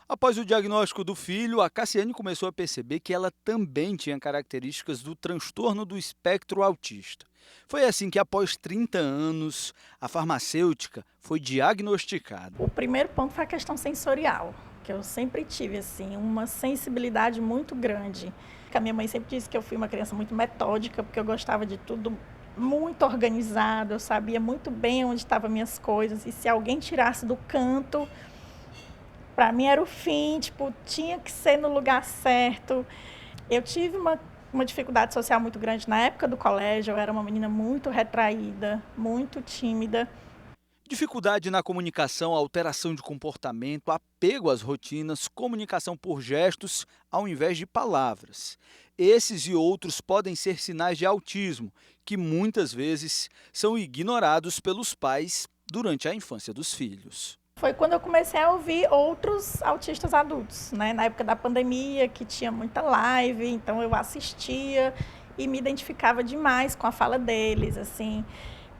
Após o diagnóstico do filho, a Cassiane começou a perceber que ela também tinha características do transtorno do espectro autista. Foi assim que, após 30 anos, a farmacêutica foi diagnosticada. O primeiro ponto foi a questão sensorial, que eu sempre tive assim uma sensibilidade muito grande. A minha mãe sempre disse que eu fui uma criança muito metódica, porque eu gostava de tudo muito organizado, eu sabia muito bem onde estavam minhas coisas, e se alguém tirasse do canto, para mim era o fim, tipo, tinha que ser no lugar certo. Eu tive uma dificuldade social muito grande na época do colégio, eu era uma menina muito retraída, muito tímida. Dificuldade na comunicação, alteração de comportamento, apego às rotinas, comunicação por gestos ao invés de palavras. Esses e outros podem ser sinais de autismo, que muitas vezes são ignorados pelos pais durante a infância dos filhos. Foi quando eu comecei a ouvir outros autistas adultos, né? Na época da pandemia, que tinha muita live, então eu assistia e me identificava demais com a fala deles, assim,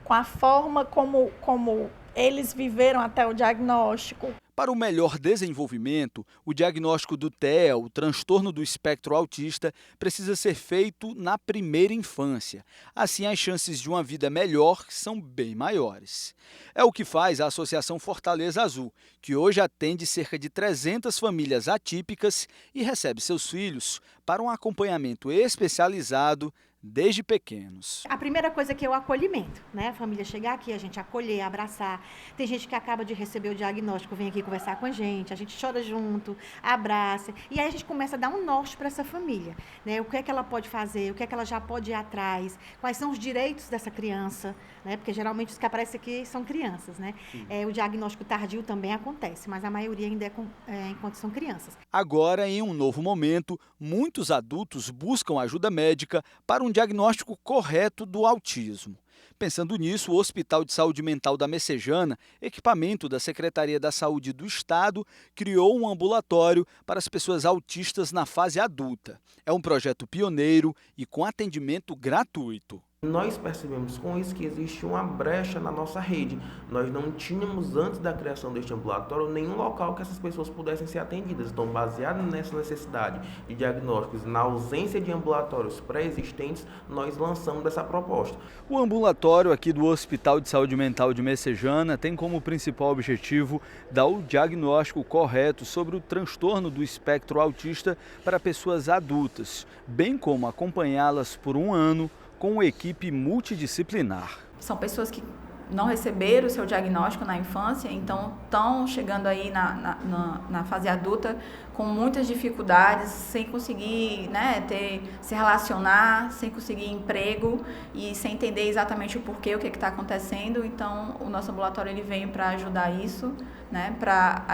com a forma como eles viveram até o diagnóstico. Para o melhor desenvolvimento, o diagnóstico do TEA, o transtorno do espectro autista, precisa ser feito na primeira infância. Assim, as chances de uma vida melhor são bem maiores. É o que faz a Associação Fortaleza Azul, que hoje atende cerca de 300 famílias atípicas e recebe seus filhos para um acompanhamento especializado desde pequenos. A primeira coisa que é o acolhimento, né? A família chegar aqui, a gente acolher, abraçar. Tem gente que acaba de receber o diagnóstico, vem aqui conversar com a gente chora junto, abraça. E aí a gente começa a dar um norte para essa família, né? O que é que ela pode fazer, o que é que ela já pode ir atrás, quais são os direitos dessa criança, né? Porque geralmente os que aparecem aqui são crianças, né? O diagnóstico tardio também acontece, mas a maioria ainda enquanto são crianças. Agora, em um novo momento, muitos adultos buscam ajuda médica para um diagnóstico correto do autismo. Pensando nisso, o Hospital de Saúde Mental da Messejana, equipamento da Secretaria da Saúde do Estado, criou um ambulatório para as pessoas autistas na fase adulta. É um projeto pioneiro e com atendimento gratuito. Nós percebemos com isso que existe uma brecha na nossa rede. Nós não tínhamos, antes da criação deste ambulatório, nenhum local que essas pessoas pudessem ser atendidas. Então, baseado nessa necessidade de diagnósticos, na ausência de ambulatórios pré-existentes, nós lançamos essa proposta. O ambulatório aqui do Hospital de Saúde Mental de Messejana tem como principal objetivo dar o diagnóstico correto sobre o transtorno do espectro autista para pessoas adultas, bem como acompanhá-las por um ano com uma equipe multidisciplinar. São pessoas que não receberam o seu diagnóstico na infância, então estão chegando aí na fase adulta com muitas dificuldades, sem conseguir, né, se relacionar, sem conseguir emprego e sem entender exatamente o porquê, o que está acontecendo. Então, o nosso ambulatório ele vem para ajudar isso, né, para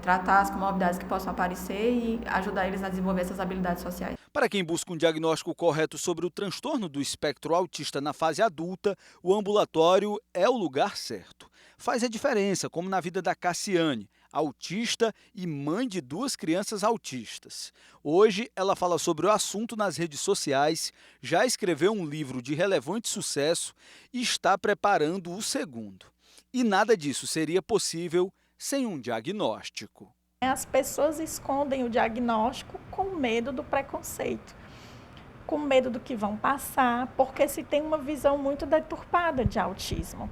tratar as comorbidades que possam aparecer e ajudar eles a desenvolver essas habilidades sociais. Para quem busca um diagnóstico correto sobre o transtorno do espectro autista na fase adulta, o ambulatório é o lugar certo. Faz a diferença, como na vida da Cassiane, autista e mãe de 2 crianças autistas. Hoje, ela fala sobre o assunto nas redes sociais, já escreveu um livro de relevante sucesso e está preparando o segundo. E nada disso seria possível sem um diagnóstico. As pessoas escondem o diagnóstico com medo do preconceito, com medo do que vão passar, porque se tem uma visão muito deturpada de autismo.